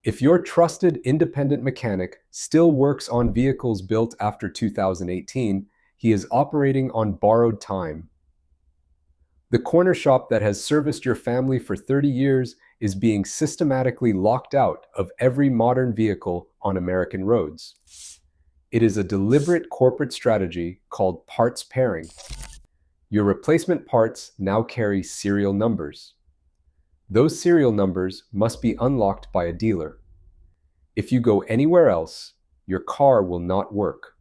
If your trusted independent mechanic still works on vehicles built after 2018, he is operating on borrowed time. The corner shop that has serviced your family for 30 years is being systematically locked out of every modern vehicle on American roads. It is a deliberate corporate strategy called parts pairing. Your replacement parts now carry serial numbers. Those serial numbers must be unlocked by a dealer. If you go anywhere else, your car will not work.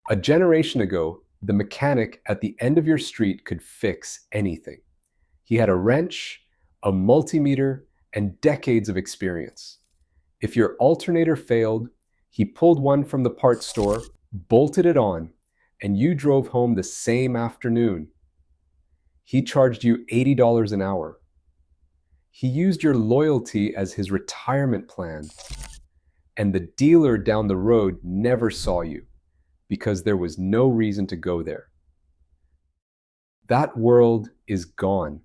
A generation ago, the mechanic at the end of your street could fix anything. He had a wrench, a multimeter, and decades of experience. If your alternator failed, he pulled one from the parts store, bolted it on, and you drove home the same afternoon. He charged you $80 an hour. He used your loyalty as his retirement plan. And the dealer down the road never saw you because there was no reason to go there. That world is gone.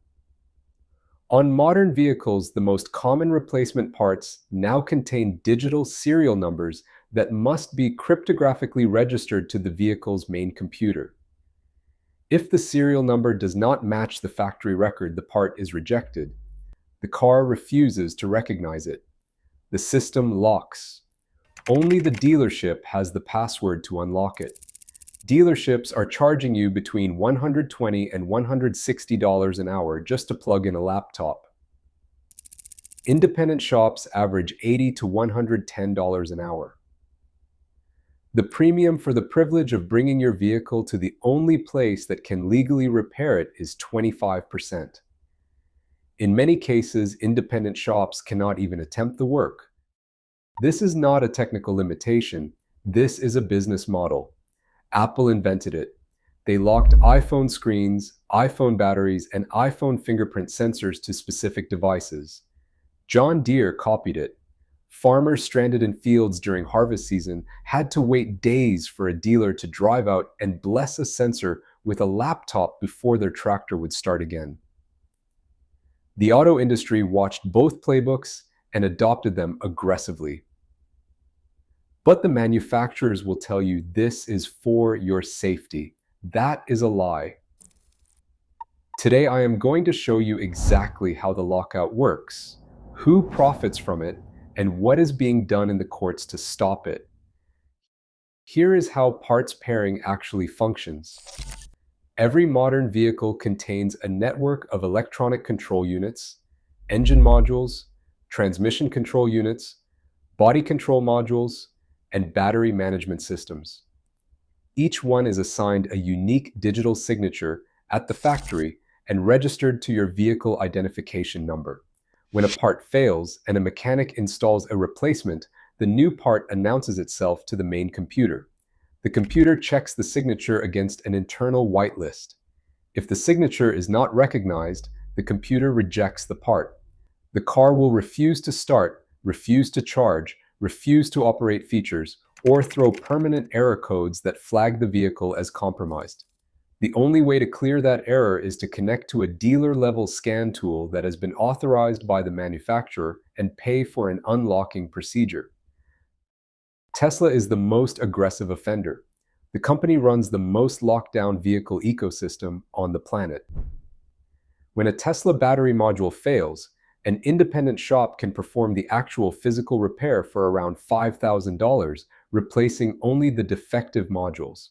On modern vehicles, the most common replacement parts now contain digital serial numbers that must be cryptographically registered to the vehicle's main computer. If the serial number does not match the factory record, the part is rejected. The car refuses to recognize it. The system locks. Only the dealership has the password to unlock it. Dealerships are charging you between $120 and $160 an hour just to plug in a laptop. Independent shops average $80 to $110 an hour. The premium for the privilege of bringing your vehicle to the only place that can legally repair it is 25%. In many cases, independent shops cannot even attempt the work. This is not a technical limitation. This is a business model. Apple invented it. They locked iPhone screens, iPhone batteries, and iPhone fingerprint sensors to specific devices. John Deere copied it. Farmers stranded in fields during harvest season had to wait days for a dealer to drive out and bless a sensor with a laptop before their tractor would start again. The auto industry watched both playbooks and adopted them aggressively. But the manufacturers will tell you this is for your safety. That is a lie. Today I am going to show you exactly how the lockout works, who profits from it, and what is being done in the courts to stop it. Here is how parts pairing actually functions. Every modern vehicle contains a network of electronic control units, engine modules, transmission control units, body control modules, and battery management systems. Each one is assigned a unique digital signature at the factory and registered to your vehicle identification number. When a part fails and a mechanic installs a replacement, the new part announces itself to the main computer. The computer checks the signature against an internal whitelist. If the signature is not recognized, the computer rejects the part. The car will refuse to start, refuse to charge, refuse to operate features, or throw permanent error codes that flag the vehicle as compromised. The only way to clear that error is to connect to a dealer-level scan tool that has been authorized by the manufacturer and pay for an unlocking procedure. Tesla is the most aggressive offender. The company runs the most locked-down vehicle ecosystem on the planet. When a Tesla battery module fails, an independent shop can perform the actual physical repair for around $5,000, replacing only the defective modules.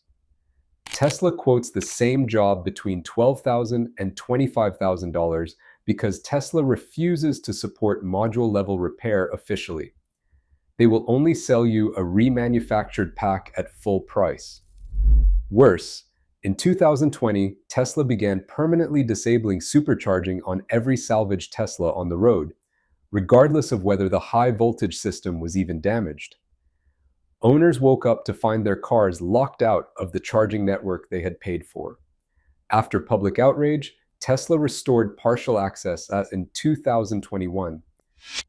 Tesla quotes the same job between $12,000 and $25,000 because Tesla refuses to support module-level repair officially. They will only sell you a remanufactured pack at full price. Worse, in 2020, Tesla began permanently disabling supercharging on every salvaged Tesla on the road, regardless of whether the high-voltage system was even damaged. Owners woke up to find their cars locked out of the charging network they had paid for. After public outrage, Tesla restored partial access in 2021,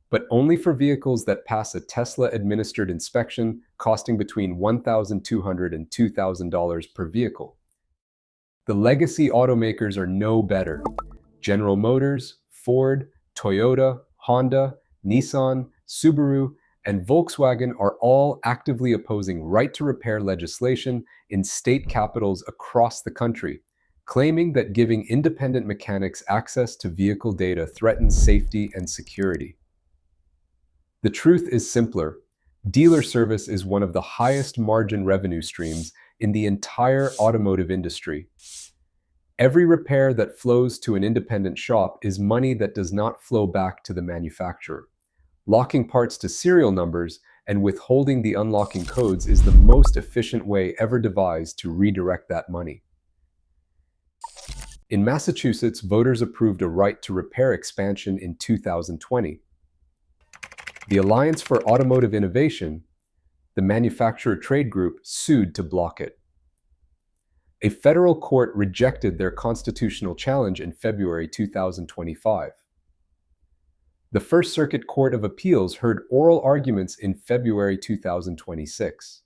but only for vehicles that pass a Tesla-administered inspection costing between $1,200 and $2,000 per vehicle. The legacy automakers are no better. General Motors, Ford, Toyota, Honda, Nissan, Subaru, and Volkswagen are all actively opposing right-to-repair legislation in state capitals across the country, claiming that giving independent mechanics access to vehicle data threatens safety and security. The truth is simpler. Dealer service is one of the highest margin revenue streams in the entire automotive industry. Every repair that flows to an independent shop is money that does not flow back to the manufacturer. Locking parts to serial numbers and withholding the unlocking codes is the most efficient way ever devised to redirect that money. In Massachusetts, voters approved a right to repair expansion in 2020. The Alliance for Automotive Innovation, the manufacturer trade group, sued to block it. A federal court rejected their constitutional challenge in February 2025. The First Circuit Court of Appeals heard oral arguments in February 2026.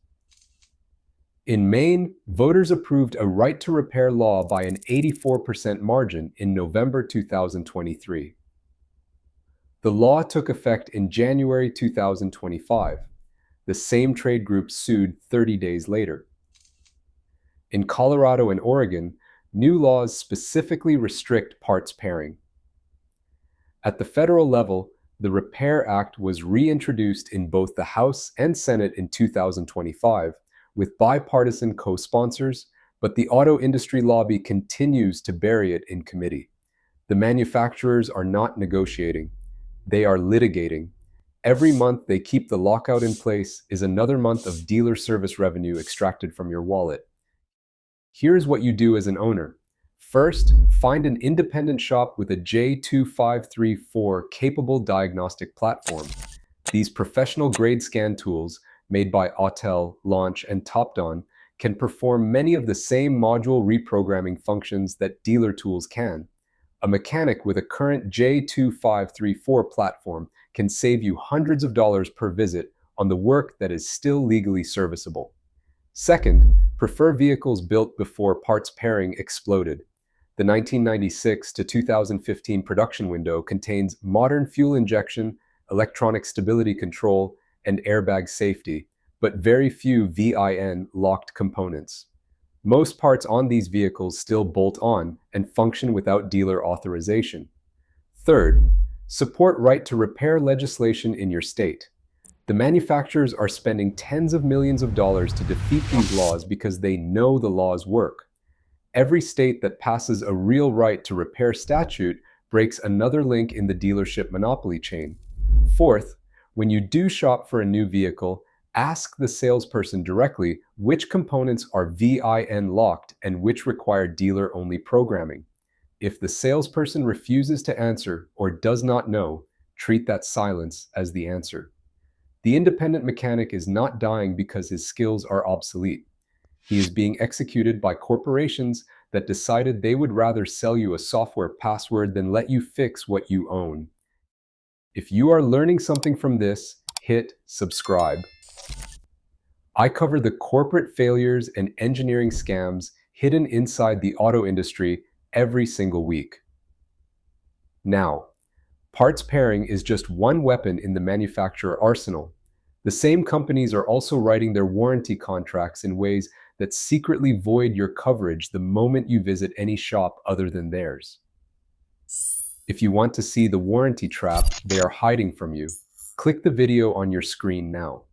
In Maine, voters approved a right to repair law by an 84% margin in November 2023. The law took effect in January 2025. The same trade group sued 30 days later. In Colorado and Oregon, new laws specifically restrict parts pairing. At the federal level, the Repair Act was reintroduced in both the House and Senate in 2025, with bipartisan co-sponsors, but the auto industry lobby continues to bury it in committee. The manufacturers are not negotiating. They are litigating. Every month they keep the lockout in place is another month of dealer service revenue extracted from your wallet. Here's what you do as an owner. First, find an independent shop with a J2534 capable diagnostic platform. These professional-grade scan tools, made by Autel, Launch, and Topdon, can perform many of the same module reprogramming functions that dealer tools can. A mechanic with a current J2534 platform can save you hundreds of dollars per visit on the work that is still legally serviceable. Second, prefer vehicles built before parts pairing exploded. The 1996 to 2015 production window contains modern fuel injection, electronic stability control, and airbag safety, but very few VIN-locked components. Most parts on these vehicles still bolt on and function without dealer authorization. Third, support right to repair legislation in your state. The manufacturers are spending tens of millions of dollars to defeat these laws because they know the laws work. Every state that passes a real right to repair statute breaks another link in the dealership monopoly chain. Fourth, when you do shop for a new vehicle, ask the salesperson directly which components are VIN-locked and which require dealer-only programming. If the salesperson refuses to answer or does not know, treat that silence as the answer. The independent mechanic is not dying because his skills are obsolete. He is being executed by corporations that decided they would rather sell you a software password than let you fix what you own. If you are learning something from this, hit subscribe. I cover the corporate failures and engineering scams hidden inside the auto industry every single week. Now, parts pairing is just one weapon in the manufacturer arsenal. The same companies are also writing their warranty contracts in ways that secretly void your coverage the moment you visit any shop other than theirs. If you want to see the warranty trap they are hiding from you, click the video on your screen now.